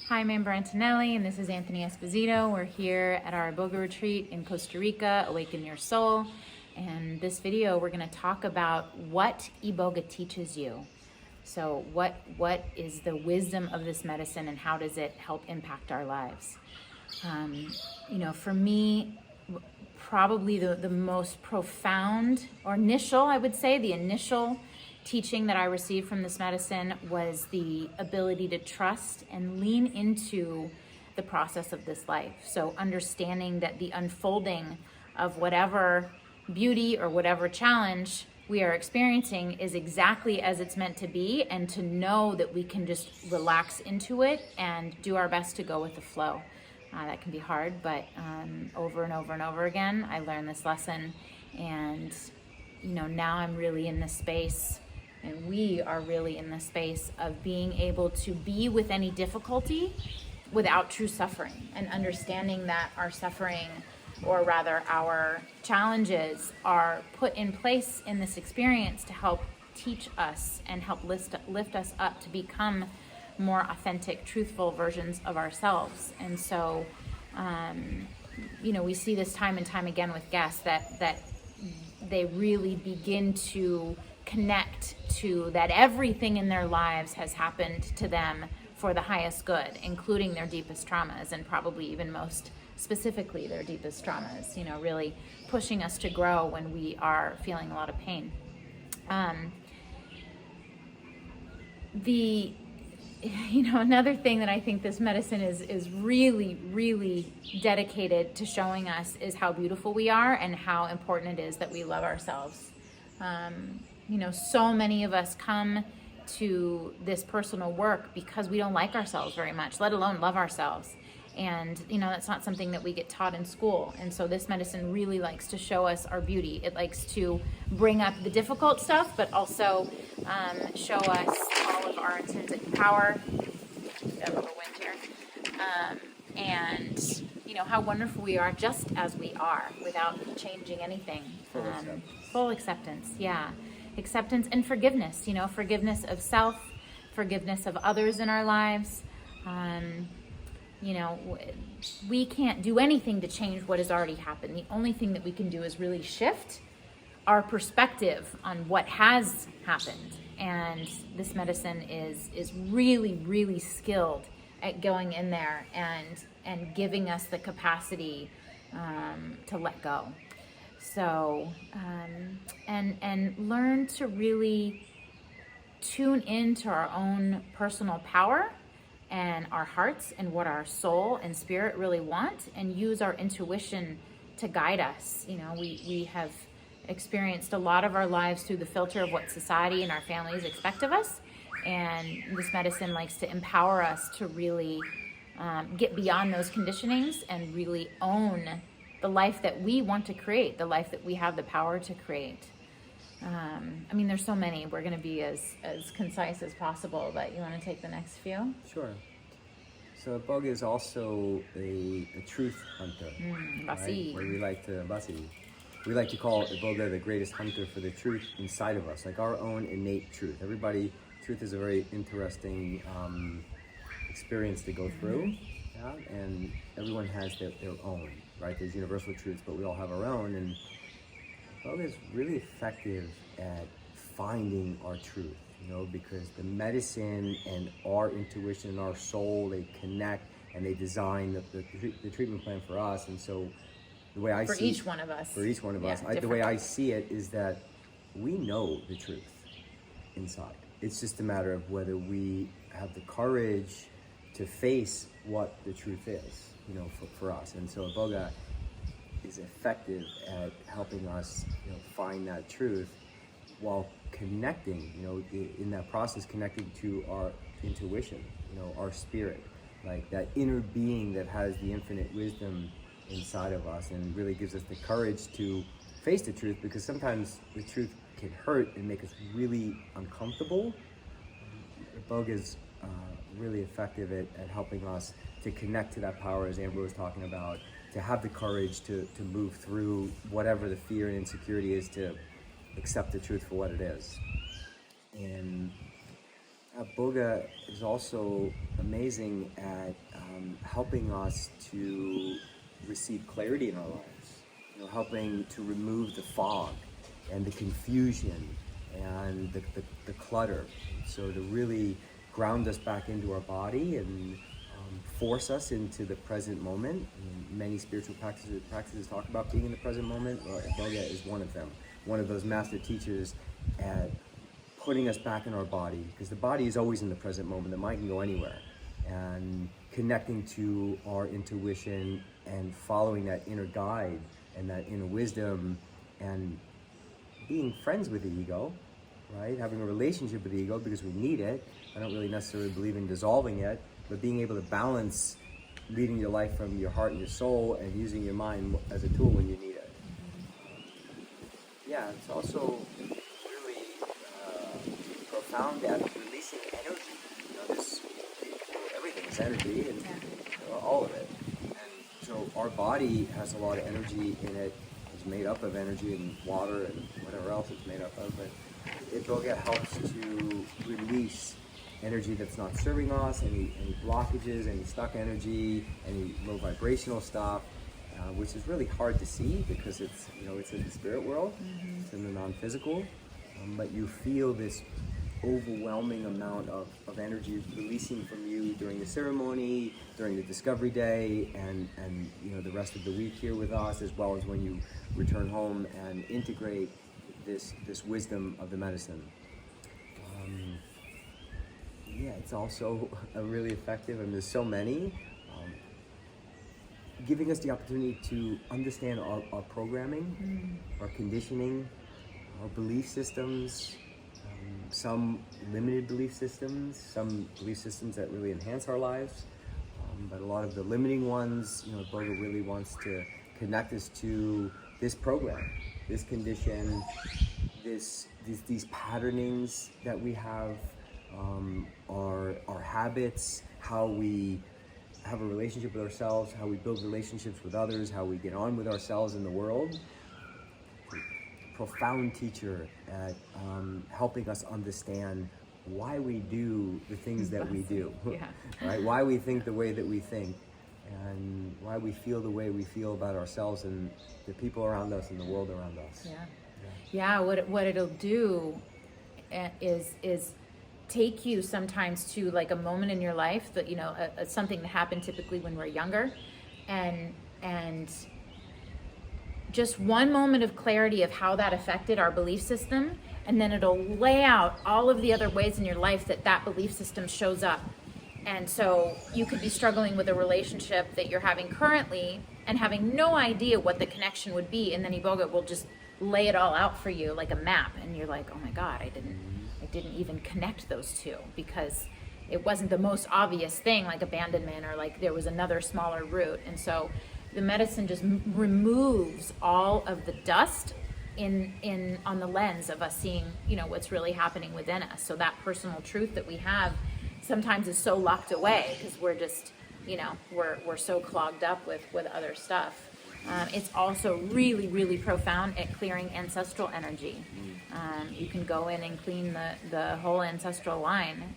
Hi, I'm Amber Antonelli, and this is Anthony Esposito. We're here at our Iboga retreat in Costa Rica, Awaken Your Soul. And this video, we're going to talk about what Iboga teaches you. So what is the wisdom of this medicine, and how does it help impact our lives? For me, probably the most profound, or initial, I would say, the initial teaching that I received from this medicine was the ability to trust and lean into the process of this life. So understanding that the unfolding of whatever beauty or whatever challenge we are experiencing is exactly as it's meant to be, and to know that we can just relax into it and do our best to go with the flow. That can be hard, but over and over and over again, I learned this lesson. And, now I'm really in this space, and we are really in the space of being able to be with any difficulty without true suffering, and understanding that our suffering, or rather our challenges, are put in place in this experience to help teach us and help lift us up to become more authentic, truthful versions of ourselves. And so, we see this time and time again with guests that they really begin to connect to that everything in their lives has happened to them for the highest good, including their deepest traumas, and probably even most specifically their deepest traumas, really pushing us to grow when we are feeling a lot of pain. Another thing that I think this medicine is really, really dedicated to showing us is how beautiful we are, and how important it is that we love ourselves. So many of us come to this personal work because we don't like ourselves very much, let alone love ourselves. And, that's not something that we get taught in school. And so this medicine really likes to show us our beauty. It likes to bring up the difficult stuff, but also show us all of our intrinsic power. Got a little wind here. And, how wonderful we are just as we are, without changing anything. Full acceptance, yeah. Acceptance and forgiveness, forgiveness of self, forgiveness of others in our lives. We can't do anything to change what has already happened. The only thing that we can do is really shift our perspective on what has happened. And this medicine is really, really skilled at going in there and giving us the capacity to let go. So, and learn to really tune into our own personal power and our hearts, and what our soul and spirit really want, and use our intuition to guide us. We have experienced a lot of our lives through the filter of what society and our families expect of us, and this medicine likes to empower us to really get beyond those conditionings and really own the life that we want to create, the life that we have the power to create. There's so many. We're going to be as concise as possible, but you want to take the next few? Sure. So Iboga is also a truth hunter. Basi. Right? We like to call Iboga the greatest hunter for the truth inside of us, like our own innate truth. Truth is a very interesting experience to go through, and everyone has their own, right? There's universal truths, but we all have our own, and Iboga is really effective at finding our truth, because the medicine and our intuition and our soul, they connect, and they design the treatment plan for us. And so the way I see For each one of us, the way I see it is that we know the truth inside. It's just a matter of whether we have the courage to face what the truth is, for us. And so Iboga is effective at helping us, find that truth, while connecting, in that process, connecting to our intuition, our spirit, like that inner being that has the infinite wisdom inside of us, and really gives us the courage to face the truth, because sometimes the truth can hurt and make us really uncomfortable. Iboga is really effective at helping us to connect to that power, as Amber was talking about, to have the courage to move through whatever the fear and insecurity is, to accept the truth for what it is. And Iboga is also amazing at helping us to receive clarity in our lives. Helping to remove the fog and the confusion and the clutter. So to really ground us back into our body and force us into the present moment. Many spiritual practices talk about being in the present moment. Iboga is one of them. One of those master teachers at putting us back in our body, because the body is always in the present moment. The mind can go anywhere. And connecting to our intuition and following that inner guide and that inner wisdom and being friends with the ego, right? Having a relationship with the ego because we need it. I don't really necessarily believe in dissolving it, but being able to balance leading your life from your heart and your soul and using your mind as a tool when you need it. Yeah, it's also really profound at releasing energy. Everything is energy, and all of it. And so our body has a lot of energy in it. It's made up of energy and water and whatever else it's made up of. But Iboga helps to release energy that's not serving us, any blockages, any stuck energy, any low vibrational stuff, which is really hard to see because it's in the spirit world, it's in the non-physical, but you feel this overwhelming amount of energy releasing from you during the ceremony, during the discovery day, and the rest of the week here with us, as well as when you return home and integrate this wisdom of the medicine. It's also really effective, and there's so many, giving us the opportunity to understand our programming, our conditioning, our belief systems, some limited belief systems, some belief systems that really enhance our lives, but a lot of the limiting ones, Iboga really wants to connect us to this program, this condition, these patternings that we have, our habits, how we have a relationship with ourselves, how we build relationships with others, how we get on with ourselves in the world. Profound teacher at helping us understand why we do the things that we do, right? Why we think the way that we think, and why we feel the way we feel about ourselves and the people around us and the world around us. What it'll do is take you sometimes to like a moment in your life that something that happened typically when we're younger, and just one moment of clarity of how that affected our belief system, and then it'll lay out all of the other ways in your life that belief system shows up. And so you could be struggling with a relationship that you're having currently and having no idea what the connection would be, and then Iboga will just lay it all out for you like a map, and you're like, oh my God, I didn't even connect those two because it wasn't the most obvious thing, like abandonment, or like there was another smaller root. And so the medicine just removes all of the dust on the lens of us seeing, what's really happening within us. So that personal truth that we have sometimes is so locked away because we're just, we're so clogged up with other stuff. It's also really, really profound at clearing ancestral energy. You can go in and clean the whole ancestral line.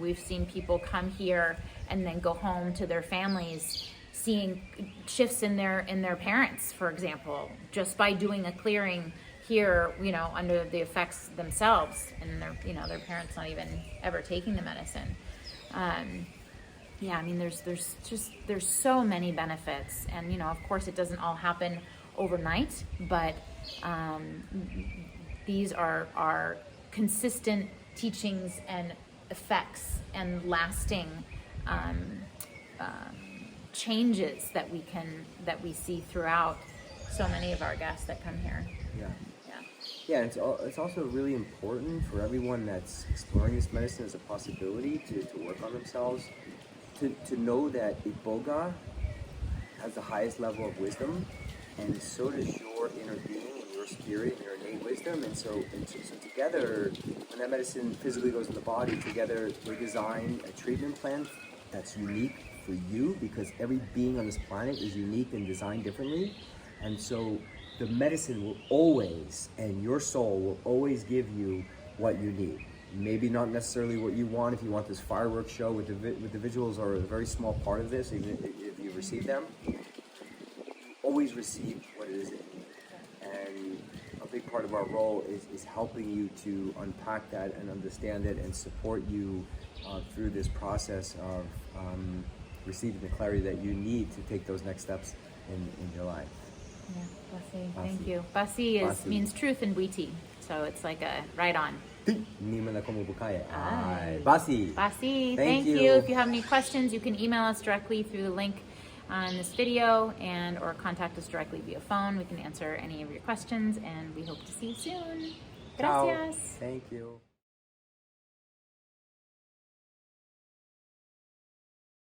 We've seen people come here and then go home to their families, seeing shifts in their parents, for example, just by doing a clearing here, under the effects themselves, and their parents not even ever taking the medicine. There's so many benefits, and of course it doesn't all happen overnight, but these are consistent teachings and effects and lasting changes that we see throughout so many of our guests that come here. It's also really important for everyone that's exploring this medicine as a possibility to work on themselves, to know that Iboga has the highest level of wisdom, and so does your inner being and your spirit and your innate wisdom. And so together, when that medicine physically goes in the body, together we design a treatment plan that's unique for you, because every being on this planet is unique and designed differently. And so the medicine will always, and your soul will always give you what you need. maybe not necessarily what you want. If you want this fireworks show with the visuals are a very small part of this, even if you receive them, you always receive what it is that you need. And a big part of our role is helping you to unpack that and understand it and support you through this process of receiving the clarity that you need to take those next steps in your life. Yeah, Basi, thank you. Basi means truth in Witi, so it's like a right on. Basi. Basi, thank you. If you have any questions, you can email us directly through the link on this video or contact us directly via phone. We can answer any of your questions, and we hope to see you soon. Ciao. Gracias. Thank you.